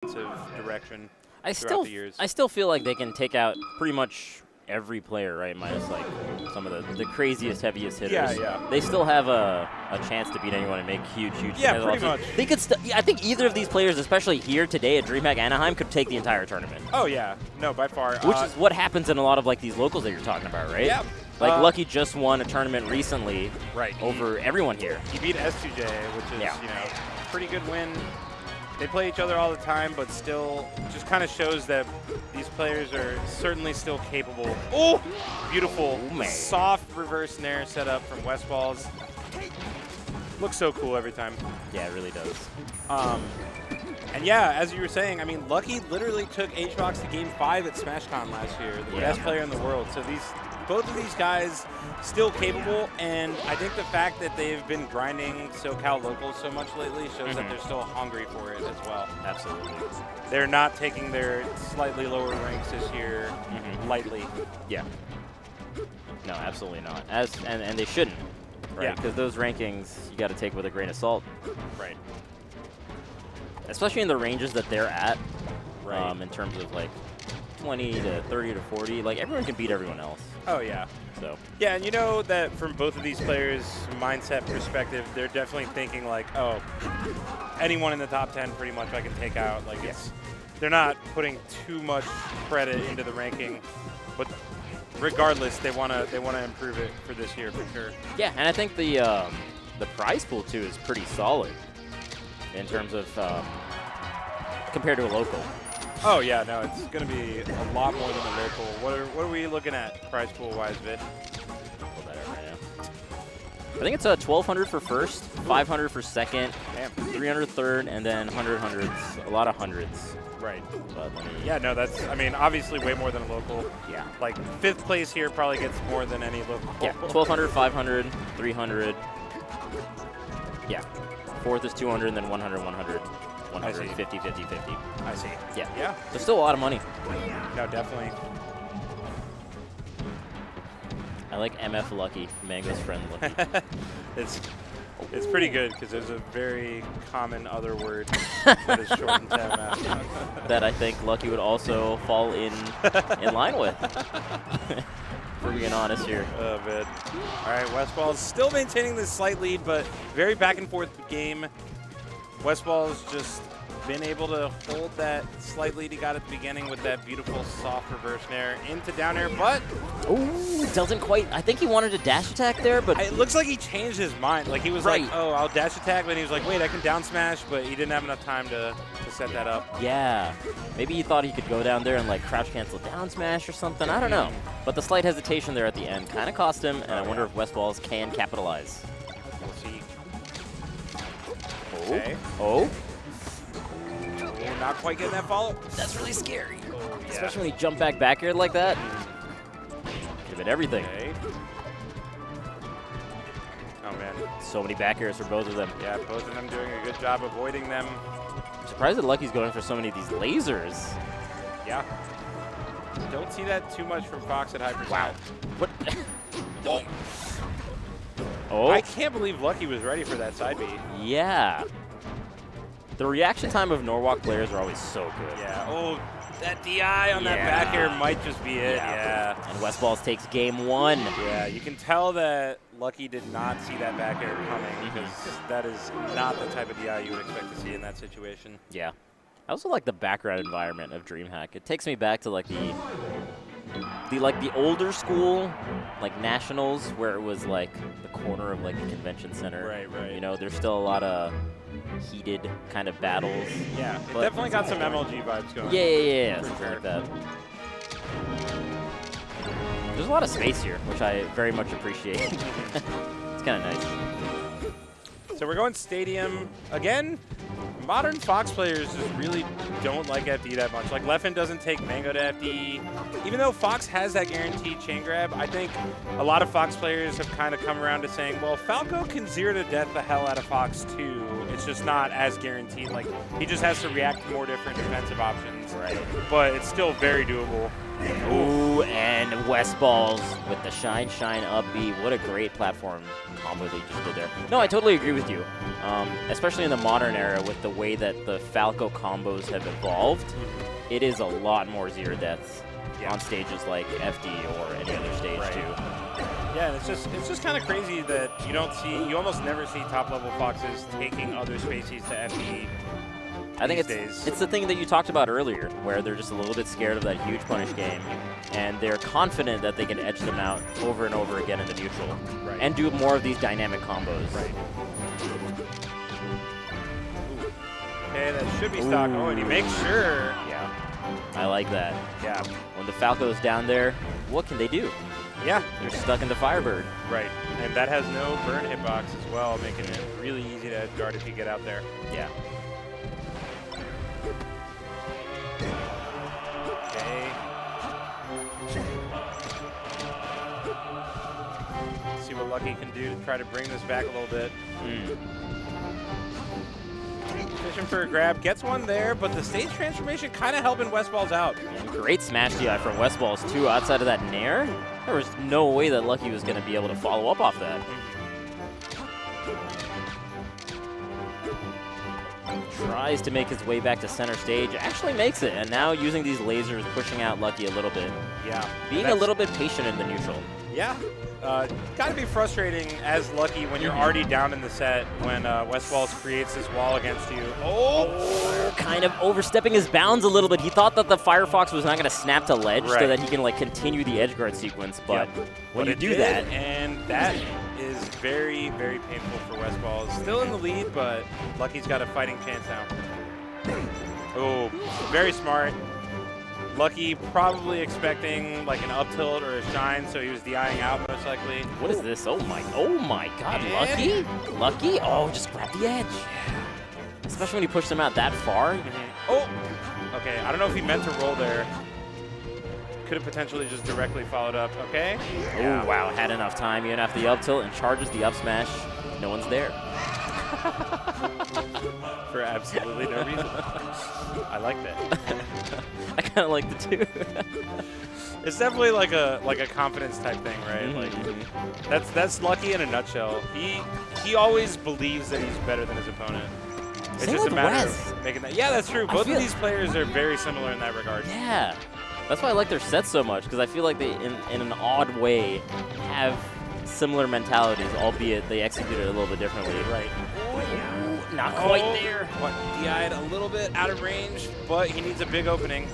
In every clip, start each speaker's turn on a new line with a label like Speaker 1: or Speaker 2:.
Speaker 1: direction
Speaker 2: I
Speaker 1: throughout the years.
Speaker 2: still feel like they can take out pretty much every player, right? Minus like some of the craziest, heaviest hitters.
Speaker 1: Yeah.
Speaker 2: They still have a chance to beat anyone and make huge
Speaker 1: Yeah,
Speaker 2: losses.
Speaker 1: pretty much.
Speaker 2: They could. I think either of these players, especially here today at Dreamhack Anaheim, could take the entire tournament.
Speaker 1: Oh yeah, no, by far.
Speaker 2: Which is what happens in a lot of like these locals that you're talking about, right?
Speaker 1: Yeah.
Speaker 2: Like Lucky just won a tournament recently,
Speaker 1: right
Speaker 2: over everyone here.
Speaker 1: He beat S2J, which is pretty good win. They play each other all the time, but still just kind of shows that these players are certainly still capable. Oh, beautiful, soft reverse nair setup from Westballz. Looks so cool every time.
Speaker 2: Yeah, it really does.
Speaker 1: And yeah, as you were saying, I mean, Lucky literally took HBox to Game 5 at SmashCon last year, the best player in the world. So both of these guys still capable, and I think the fact that they've been grinding SoCal locals so much lately shows that they're still hungry for it as well.
Speaker 2: Absolutely.
Speaker 1: They're not taking their slightly lower ranks this year lightly.
Speaker 2: Yeah. No, absolutely not. And they shouldn't, right?
Speaker 1: Yeah.
Speaker 2: Because those rankings you got to take with a grain of salt.
Speaker 1: Right.
Speaker 2: Especially in the ranges that they're at,
Speaker 1: right.
Speaker 2: In terms of like 20 to 30 to 40, like everyone can beat everyone else.
Speaker 1: Oh yeah.
Speaker 2: So.
Speaker 1: Yeah, and you know that from both of these players' mindset perspective, they're definitely thinking like, oh, anyone in the top 10 pretty much I can take out. Like they're not putting too much credit into the ranking, but regardless, they wanna improve it for this year for sure.
Speaker 2: Yeah, and I think the prize pool too is pretty solid in terms of compared to a local.
Speaker 1: Oh yeah, no, it's going to be a lot more than a local. What are we looking at prize pool wise, Vid?
Speaker 2: Pull that out right now. I think it's 1,200 for first, 500 for second, 300 third, and then 100 hundreds. A lot of hundreds.
Speaker 1: Right.
Speaker 2: But
Speaker 1: yeah, no, that's, I mean, obviously way more than a local.
Speaker 2: Yeah.
Speaker 1: Like 5th place here probably gets more than any local.
Speaker 2: Yeah, 1,200, 500, 300. Yeah. 4th is 200, and then 100, 100. 100, 50, 50, 50.
Speaker 1: I see.
Speaker 2: Yeah.
Speaker 1: Yeah.
Speaker 2: There's still a lot of money.
Speaker 1: No, definitely.
Speaker 2: I like MF Lucky, Mango's friend Lucky.
Speaker 1: It's pretty good because there's a very common other word that is shortened to MF.
Speaker 2: That I think Lucky would also fall in line with. For being honest here.
Speaker 1: Oh, man. All right, Westballz still maintaining this slight lead, but very back and forth game. Westballz just been able to hold that slight lead he got at the beginning with that beautiful soft reverse nair into down air, but
Speaker 2: ooh, doesn't quite. I think he wanted a dash attack there, but
Speaker 1: it looks like he changed his mind. Like he was like, oh, I'll dash attack, but he was like, wait, I can down smash, but he didn't have enough time to set that up.
Speaker 2: Yeah, maybe he thought he could go down there and like crouch cancel down smash or something. I don't know, but the slight hesitation there at the end kind of cost him, and I wonder if Westballz can capitalize.
Speaker 1: We'll see.
Speaker 2: Okay. Oh.
Speaker 1: Not quite getting that follow.
Speaker 2: That's really scary. Especially when you jump back air like that. Could have been everything.
Speaker 1: Okay. Oh, man.
Speaker 2: So many back airs for both of them.
Speaker 1: Yeah, both of them doing a good job avoiding them.
Speaker 2: I'm surprised that Lucky's going for so many of these lasers.
Speaker 1: Yeah. Don't see that too much from Fox at Hyper.
Speaker 2: Wow. What? Oh.
Speaker 1: I can't believe Lucky was ready for that side B.
Speaker 2: Yeah. The reaction time of Norwalk players are always so good.
Speaker 1: Yeah. Oh, that DI on that back air might just be it. Yeah.
Speaker 2: And Westballz takes game 1.
Speaker 1: Yeah, you can tell that Lucky did not see that back air coming because that is not the type of DI you would expect to see in that situation.
Speaker 2: Yeah. I also like the background environment of Dreamhack. It takes me back to like the older school, like nationals, where it was like the corner of like the convention center.
Speaker 1: Right.
Speaker 2: You know, there's still a lot of heated kind of battles.
Speaker 1: Yeah, it definitely got some MLG vibes going.
Speaker 2: Yeah,
Speaker 1: for
Speaker 2: something
Speaker 1: sure.
Speaker 2: like that. There's a lot of space here, which I very much appreciate. It's kind of nice.
Speaker 1: So we're going Stadium again. Modern Fox players just really don't like FD that much. Like Leffen doesn't take Mango to FD. Even though Fox has that guaranteed chain grab, I think a lot of Fox players have kind of come around to saying, well, Falco can 0 to death the hell out of Fox too. It's it's just not as guaranteed. Like, he just has to react to more different defensive options.
Speaker 2: Right.
Speaker 1: But it's still very doable.
Speaker 2: Ooh, and Westballz with the shine up B. What a great platform combo they just did there. No, I totally agree with you. Especially in the modern era with the way that the Falco combos have evolved, it is a lot more zero deaths on stages like FD or any other stage too.
Speaker 1: Yeah, and it's just kind of crazy that you almost never see top level Foxes taking other species to FD.
Speaker 2: I think it's the thing that you talked about earlier, where they're just a little bit scared of that huge punish game, and they're confident that they can edge them out over and over again in the neutral, and do more of these dynamic combos.
Speaker 1: Right. Okay, that should be stock. Oh, and he makes sure.
Speaker 2: Yeah, I like that.
Speaker 1: Yeah.
Speaker 2: When the Falco's down there, what can they do?
Speaker 1: Yeah.
Speaker 2: They're stuck in the Firebird.
Speaker 1: Right, and that has no burn hitbox as well, making it really easy to edge guard if you get out there.
Speaker 2: Yeah.
Speaker 1: Okay. Let's see what Lucky can do to try to bring this back a little bit. Fishing for a grab, gets one there, but the stage transformation kind of helping Westballz out.
Speaker 2: And great smash DI from Westballz too. Outside of that nair, there was no way that Lucky was going to be able to follow up off that. Tries to make his way back to center stage, actually makes it, and now using these lasers, pushing out Lucky a little bit.
Speaker 1: Yeah.
Speaker 2: Being a little bit patient in the neutral.
Speaker 1: Yeah. Gotta be frustrating as Lucky when you're already down in the set when Westballz creates this wall against you.
Speaker 2: Oh! Kind of overstepping his bounds a little bit. He thought that the Firefox was not going to snap to ledge so that he can like continue the edge guard sequence, but when you do that...
Speaker 1: And that is very, very painful for Westballz. Still in the lead, but Lucky's got a fighting chance now. Oh, very smart. Lucky probably expecting like an up tilt or a shine, so he was DIing out most likely.
Speaker 2: What is this? Oh my God, Lucky? Lucky? Oh, just grab the edge. Especially when you push them out that far.
Speaker 1: Oh, okay, I don't know if he meant to roll there. Could have potentially just directly followed up, okay?
Speaker 2: Oh, wow, had enough time even after the up tilt and charges the up smash. No one's there.
Speaker 1: For absolutely no reason. I like that.
Speaker 2: I kind of like the two.
Speaker 1: It's definitely like a confidence type thing, right? Like that's Lucky in a nutshell. He always believes that he's better than his opponent. It's just a matter of making that. Yeah, that's true. Both of these players are very similar in that regard.
Speaker 2: Yeah, that's why I like their sets so much, because I feel like they, in an odd way, have similar mentalities, albeit they execute it a little bit differently.
Speaker 1: Right.
Speaker 2: Not quite there.
Speaker 1: What, DI'd a little bit out of range, but he needs a big opening.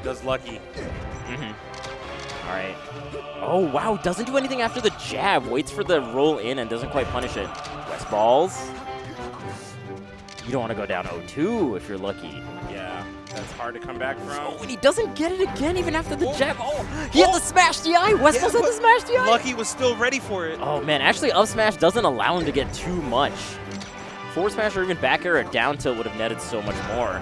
Speaker 1: Does Lucky.
Speaker 2: All right. Oh, wow, doesn't do anything after the jab. Waits for the roll in and doesn't quite punish it. Westballz. You don't want to go down 0-2 if you're Lucky.
Speaker 1: Yeah, that's hard to come back from.
Speaker 2: Oh, and he doesn't get it again even after the jab. Oh, he had the smash DI. Westballz had the smash DI.
Speaker 1: Lucky was still ready for it.
Speaker 2: Oh, man, actually up smash doesn't allow him to get too much. Forward smash or even back air or down tilt would have netted so much more.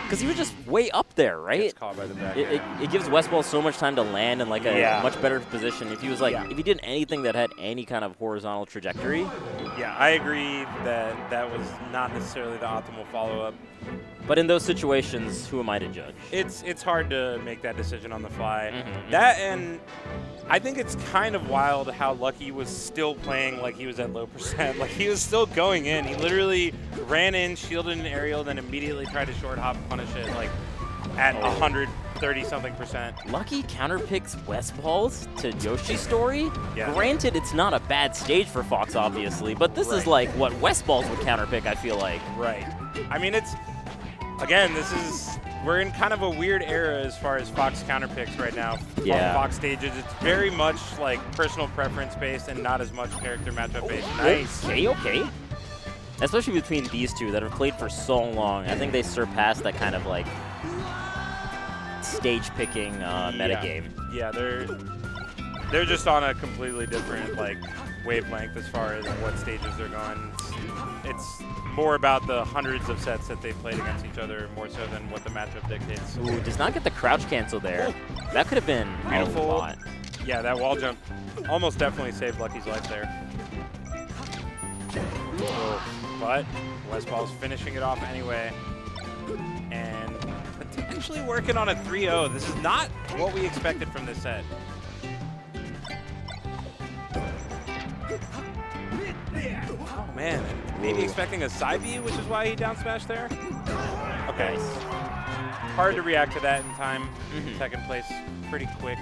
Speaker 2: Because he was just way up there, right?
Speaker 1: Gets caught by the back air.
Speaker 2: It gives Westballz so much time to land in like a much better position. If he was like, if he did anything that had any kind of horizontal trajectory.
Speaker 1: Yeah, I agree that that was not necessarily the optimal follow-up.
Speaker 2: But in those situations, who am I to judge?
Speaker 1: It's hard to make that decision on the fly. That, and I think it's kind of wild how Lucky was still playing like he was at low percent. Like he was still going in. He literally ran in, shielded an aerial, then immediately tried to short hop and punish it like at 130-something%.
Speaker 2: Lucky counterpicks Westballz to Yoshi's story.
Speaker 1: Yeah.
Speaker 2: Granted, it's not a bad stage for Fox, obviously, but this is like what Westballz would counterpick, I feel like.
Speaker 1: Right. I mean, again, we're in kind of a weird era as far as Fox counterpicks right now. Fox stages, it's very much like personal preference based and not as much character matchup based. Nice.
Speaker 2: Okay. Especially between these two that have played for so long. I think they surpassed that kind of like stage picking metagame.
Speaker 1: Yeah, they're just on a completely different like wavelength as far as what stages they're going. It's more about the hundreds of sets that they've played against each other, more so than what the matchup dictates.
Speaker 2: Ooh, does not get the crouch cancel there. That could have been
Speaker 1: beautiful.
Speaker 2: A lot.
Speaker 1: Yeah, that wall jump almost definitely saved Lucky's life there. But Westballz finishing it off anyway. And potentially working on a 3-0. This is not what we expected from this set. Oh, man. Maybe expecting a side B, which is why he down smashed there? Okay. Hard to react to that in time. Second place pretty quick.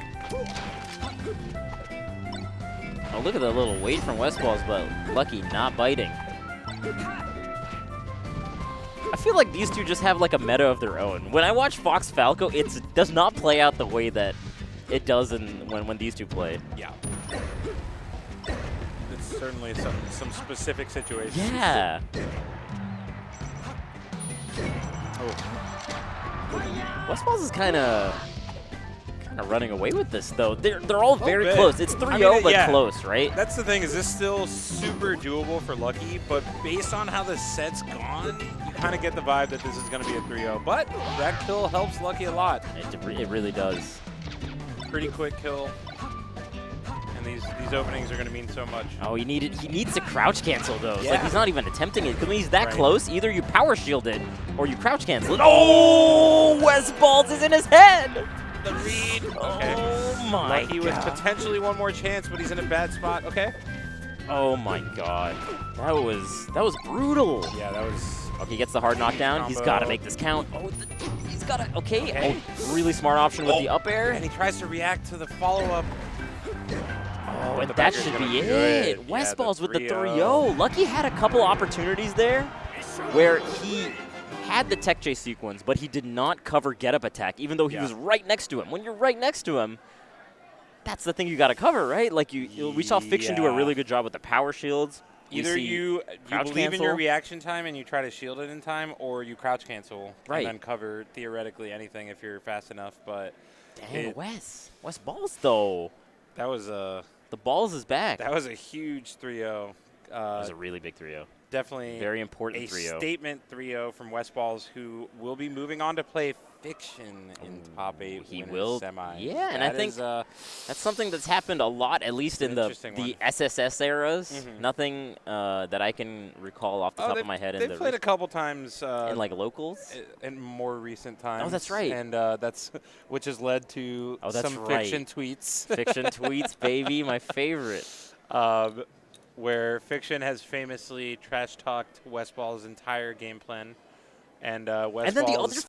Speaker 2: Oh, look at the little weight from Westballz, but Lucky not biting. I feel like these two just have like a meta of their own. When I watch Fox Falco, it does not play out the way that it does when these two play.
Speaker 1: Yeah. It's certainly some specific situations.
Speaker 2: Yeah.
Speaker 1: Oh.
Speaker 2: Westballz is kind of running away with this, though. They're all very
Speaker 1: bit.
Speaker 2: close. It's 3-0, but
Speaker 1: yeah.
Speaker 2: close, right?
Speaker 1: That's the thing, is this still super doable for Lucky, but based on how the set's gone, you kind of get the vibe that this is going to be a 3-0. But that kill helps Lucky a lot.
Speaker 2: It really does.
Speaker 1: Pretty quick kill. And these openings are going to mean so much.
Speaker 2: Oh, he needs to crouch cancel, though. It's
Speaker 1: Yeah.
Speaker 2: like he's not even attempting it. Because when he's that
Speaker 1: Right.
Speaker 2: close, either you power shield it or you crouch cancel it. Oh, Westballz is in his head.
Speaker 1: The read. Okay.
Speaker 2: Oh, my
Speaker 1: Lucky
Speaker 2: God.
Speaker 1: with potentially one more chance, but he's in a bad spot. Okay.
Speaker 2: Oh, my God. That was brutal.
Speaker 1: Yeah, that was...
Speaker 2: Okay, he gets the hard knockdown. He's got to make this count. Oh, he's got to... Okay. Oh, really smart option with the up air.
Speaker 1: And he tries to react to the follow-up.
Speaker 2: Oh, and
Speaker 1: the
Speaker 2: that
Speaker 1: back is
Speaker 2: should
Speaker 1: gonna
Speaker 2: be
Speaker 1: be
Speaker 2: it.
Speaker 1: good.
Speaker 2: Westballz
Speaker 1: Yeah,
Speaker 2: with the
Speaker 1: 3-0.
Speaker 2: 3-0. Lucky had a couple opportunities there where he had the tech chase sequence, but he did not cover get-up attack, even though he was right next to him. When you're right next to him, that's the thing you got to cover, right? Like we saw Fiction do a really good job with the power shields.
Speaker 1: Either you
Speaker 2: crouch
Speaker 1: believe in your
Speaker 2: cancel.
Speaker 1: reaction time and you try to shield it in time, or you crouch cancel
Speaker 2: Right.
Speaker 1: and then cover theoretically anything if you're fast enough. But
Speaker 2: Dang, Westballz though.
Speaker 1: that was a
Speaker 2: The balls is back.
Speaker 1: that was a huge 3-0.
Speaker 2: That was a really big 3-0.
Speaker 1: Definitely
Speaker 2: Very important
Speaker 1: a
Speaker 2: 3-0.
Speaker 1: statement 3-0 from Westballz, who will be moving on to play Fiction in top 8.
Speaker 2: He
Speaker 1: when
Speaker 2: will.
Speaker 1: it's semi.
Speaker 2: Yeah, and I think that's something that's happened a lot, at least in the
Speaker 1: interesting
Speaker 2: SSS eras. Nothing that I can recall off the top of my head.
Speaker 1: They've played a couple times
Speaker 2: in like locals.
Speaker 1: in more recent times.
Speaker 2: Oh, that's right.
Speaker 1: And that's which has led to some Fiction tweets.
Speaker 2: Fiction tweets, baby, my favorite.
Speaker 1: Where Fiction has famously trash talked Westball's entire game plan. And Westballz.
Speaker 2: And then the other